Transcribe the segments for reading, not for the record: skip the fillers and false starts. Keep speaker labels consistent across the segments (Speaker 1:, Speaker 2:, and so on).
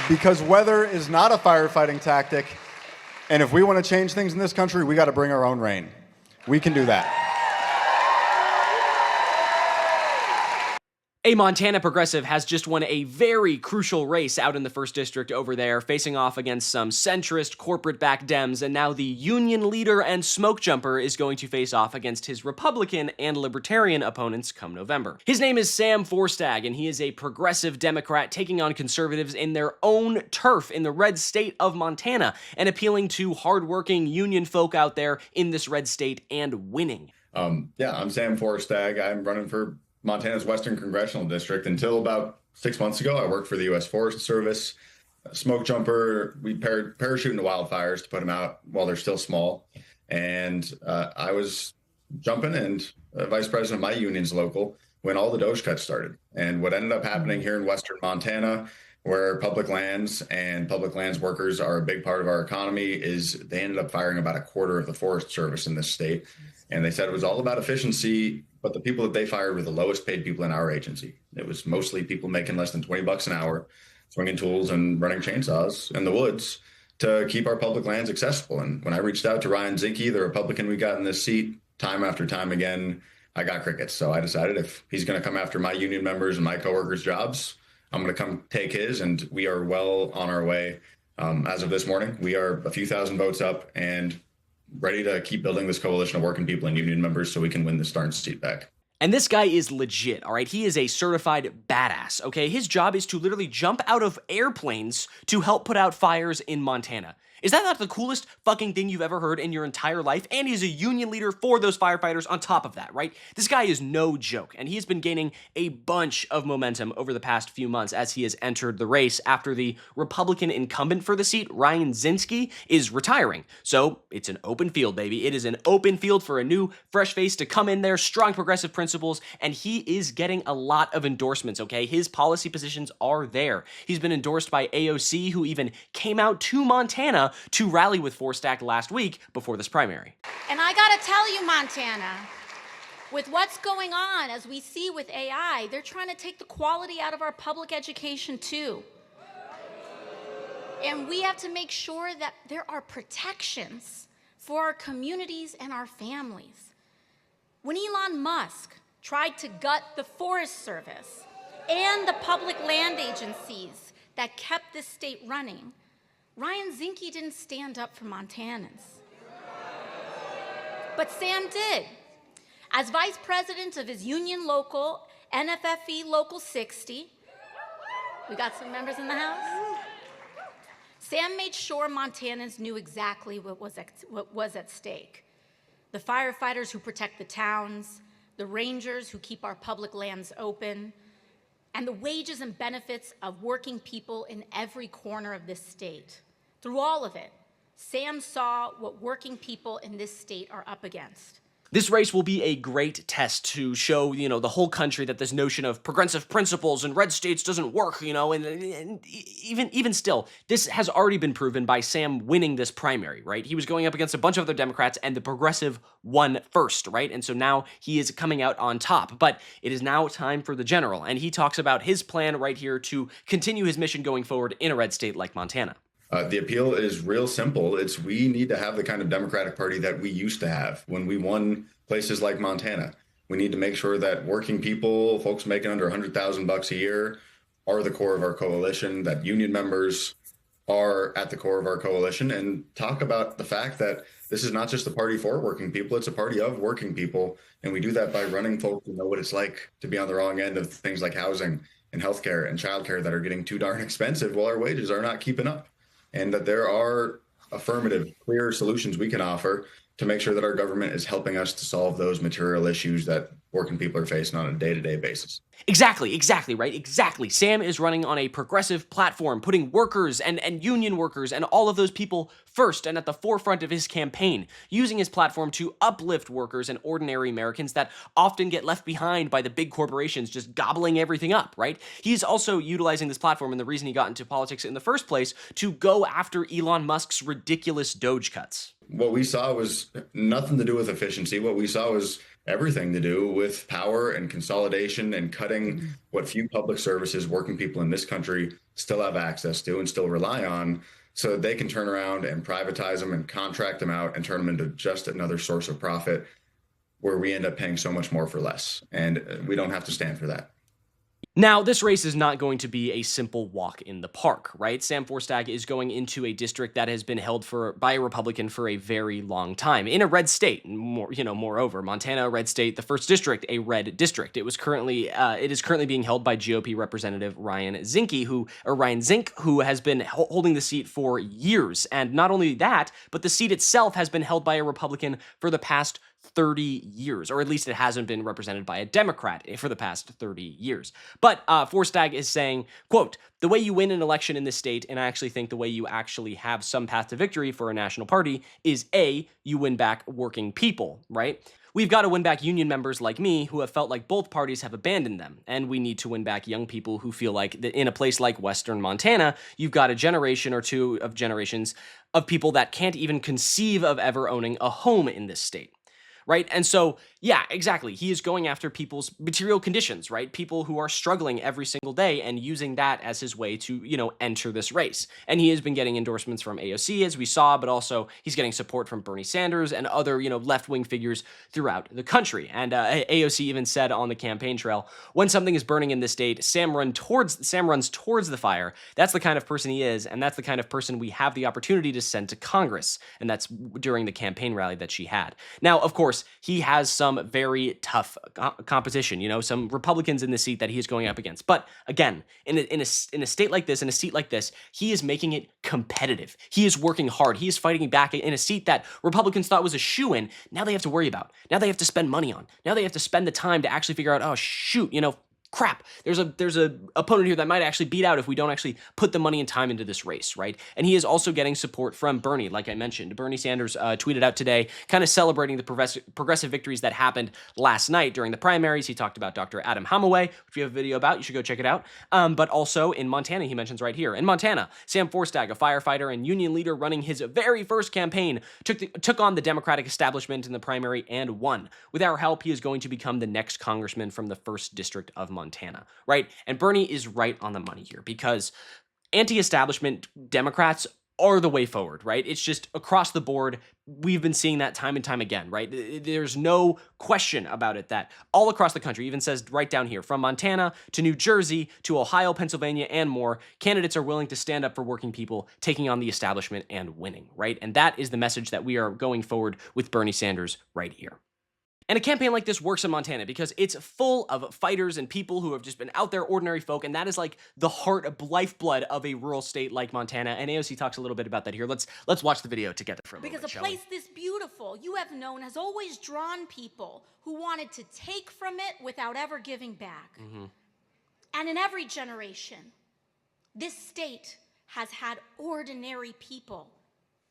Speaker 1: Because weather is not a firefighting tactic, and if we want to change things in this country, we got to bring our own rain. We can do that.
Speaker 2: A Montana progressive has just won a very crucial race out in the 1st District over there, facing off against some centrist, corporate-backed Dems, and now the union leader and smoke jumper is going to face off against his Republican and Libertarian opponents come November. His name is Sam Forstag, and he is a progressive Democrat taking on conservatives in their own turf in the red state of Montana, and appealing to hardworking union folk out there in this red state and winning.
Speaker 3: Yeah, I'm Sam Forstag. I'm running for Montana's Western Congressional District. Until about 6 months ago, I worked for the U.S. Forest Service, smoke jumper. We parachute into wildfires to put them out while they're still small. And I was jumping and vice president of my union's local when all the Doge cuts started. And what ended up happening here in Western Montana, where public lands and public lands workers are a big part of our economy, is they ended up firing about a quarter of the Forest Service in this state. And they said it was all about efficiency, but the people that they fired were the lowest paid people in our agency. It was mostly people making less than $20 an hour, swinging tools and running chainsaws in the woods to keep our public lands accessible. And when I reached out to Ryan Zinke, the Republican we got in this seat, time after time again, I got crickets. So I decided if he's going to come after my union members and my coworkers' jobs, I'm going to come take his, and we are well on our way. As of this morning, we are a few thousand votes up and ready to keep building this coalition of working people and union members so we can win this darn seat back.
Speaker 2: And this guy is legit, all right? He is a certified badass, okay? His job is to literally jump out of airplanes to help put out fires in Montana. Is that not the coolest fucking thing you've ever heard in your entire life? And he's a union leader for those firefighters on top of that, right? This guy is no joke, and he's been gaining a bunch of momentum over the past few months as he has entered the race after the Republican incumbent for the seat, Ryan Zinke, is retiring. So it's an open field, baby. It is an open field for a new, fresh face to come in there, strong progressive principles, and he is getting a lot of endorsements, okay? His policy positions are there. He's been endorsed by AOC, who even came out to Montana to rally with Forstag last week before this primary.
Speaker 4: And I gotta tell you, Montana, with what's going on, as we see with AI, they're trying to take the quality out of our public education too. And we have to make sure that there are protections for our communities and our families. When Elon Musk tried to gut the Forest Service and the public land agencies that kept this state running, Ryan Zinke didn't stand up for Montanans. But Sam did. As vice president of his union local, NFFE Local 60, we got some members in the house? Sam made sure Montanans knew exactly what was at stake. The firefighters who protect the towns, the rangers who keep our public lands open, and the wages and benefits of working people in every corner of this state. Through all of it, Sam saw what working people in this state are up against.
Speaker 2: This race will be a great test to show, the whole country that this notion of progressive principles and red states doesn't work, and even still, this has already been proven by Sam winning this primary, right? He was going up against a bunch of other Democrats, and the progressive won first, right? And so now he is coming out on top, but it is now time for the general, and he talks about his plan right here to continue his mission going forward in a red state like Montana.
Speaker 3: The appeal is real simple. We need to have the kind of Democratic Party that we used to have when we won places like Montana. We need to make sure that working people, folks making under $100,000 a year, are the core of our coalition, that union members are at the core of our coalition, and talk about the fact that this is not just a party for working people, it's a party of working people. And we do that by running folks who know what it's like to be on the wrong end of things like housing and healthcare and childcare that are getting too darn expensive while our wages are not keeping up. And that there are affirmative, clear solutions we can offer to make sure that our government is helping us to solve those material issues that working people are facing on a day-to-day basis.
Speaker 2: Exactly, right? Exactly. Sam is running on a progressive platform, putting workers and union workers and all of those people first and at the forefront of his campaign, using his platform to uplift workers and ordinary Americans that often get left behind by the big corporations just gobbling everything up, right? He's also utilizing this platform, and the reason he got into politics in the first place, to go after Elon Musk's ridiculous Doge cuts.
Speaker 3: What we saw was nothing to do with efficiency. What we saw was everything to do with power and consolidation and cutting what few public services working people in this country still have access to and still rely on, so that they can turn around and privatize them and contract them out and turn them into just another source of profit where we end up paying so much more for less. And we don't have to stand for that.
Speaker 2: Now, this race is not going to be a simple walk in the park, right? Sam Forstag is going into a district that has been held by a Republican for a very long time in a red state. Moreover, Montana, a red state, the first district, a red district. It is currently being held by GOP Representative Ryan Zink, who has been holding the seat for years. And not only that, but the seat itself has been held by a Republican for the past 30 years, or at least it hasn't been represented by a Democrat for the past 30 years. But Forstag is saying, quote, "The way you win an election in this state, and I actually think the way you actually have some path to victory for a national party, is A, you win back working people," right? "We've got to win back union members like me who have felt like both parties have abandoned them. And we need to win back young people who feel like that in a place like Western Montana, you've got a generation or two of generations of people that can't even conceive of ever owning a home in this state." Right? And so, yeah, exactly. He is going after people's material conditions, right? People who are struggling every single day and using that as his way to, enter this race. And he has been getting endorsements from AOC, as we saw, but also he's getting support from Bernie Sanders and other, left-wing figures throughout the country. And AOC even said on the campaign trail, "When something is burning in this state, Sam runs towards the fire. That's the kind of person he is, and that's the kind of person we have the opportunity to send to Congress." And that's during the campaign rally that she had. Now, of course, he has some very tough competition, some Republicans in the seat that he is going up against. But again, in a state like this, in a seat like this, he is making it competitive. He is working hard. He is fighting back in a seat that Republicans thought was a shoo-in. Now they have to worry about. Now they have to spend money on. Now they have to spend the time to actually figure out, oh, shoot, crap, there's a opponent here that might actually beat out if we don't actually put the money and time into this race, right? And he is also getting support from Bernie, like I mentioned. Bernie Sanders tweeted out today, kind of celebrating the progressive victories that happened last night during the primaries. He talked about Dr. Adam Hamaway, which we have a video about. You should go check it out. But also in Montana, he mentions right here. In Montana, Sam Forstag, a firefighter and union leader running his very first campaign, took on the Democratic establishment in the primary and won. With our help, he is going to become the next congressman from the 1st District of Montana, right? And Bernie is right on the money here because anti-establishment Democrats are the way forward, right? It's just across the board. We've been seeing that time and time again, right? There's no question about it that all across the country, even says right down here, from Montana to New Jersey to Ohio, Pennsylvania, and more, candidates are willing to stand up for working people, taking on the establishment and winning, right? And that is the message that we are going forward with Bernie Sanders right here. And a campaign like this works in Montana because it's full of fighters and people who have just been out there, ordinary folk, and that is like the lifeblood of a rural state like Montana. And AOC talks a little bit about that here. Let's watch the video together for a moment.
Speaker 4: Because a place this beautiful, you have known, has always drawn people who wanted to take from it without ever giving back. Mm-hmm. And in every generation, this state has had ordinary people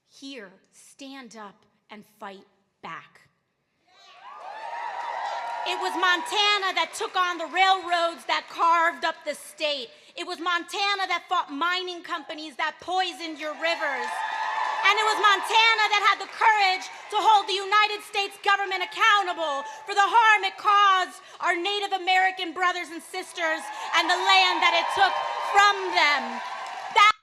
Speaker 4: here stand up and fight back. It was Montana that took on the railroads that carved up the state. It was Montana that fought mining companies that poisoned your rivers. And it was Montana that had the courage to hold the United States government accountable for the harm it caused our Native American brothers and sisters and the land that it took from them. That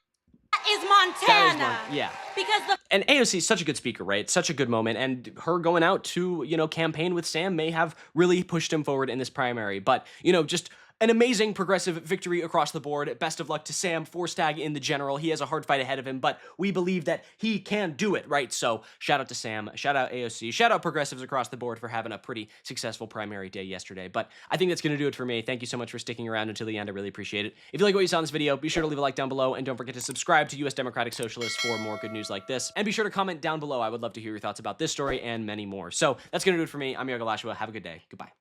Speaker 4: is Montana.
Speaker 2: Yeah.
Speaker 4: Because
Speaker 2: and AOC is such a good speaker, right? Such a good moment. And her going out to, campaign with Sam may have really pushed him forward in this primary. But, just an amazing progressive victory across the board. Best of luck to Sam Forstag in the general. He has a hard fight ahead of him, but we believe that he can do it, right? So shout out to Sam, shout out AOC, shout out progressives across the board for having a pretty successful primary day yesterday. But I think that's going to do it for me. Thank you so much for sticking around until the end. I really appreciate it. If you like what you saw in this video, be sure to leave a like down below and don't forget to subscribe to US Democratic Socialists for more good news like this. And be sure to comment down below. I would love to hear your thoughts about this story and many more. So that's going to do it for me. I'm Iago Lashua. Have a good day. Goodbye.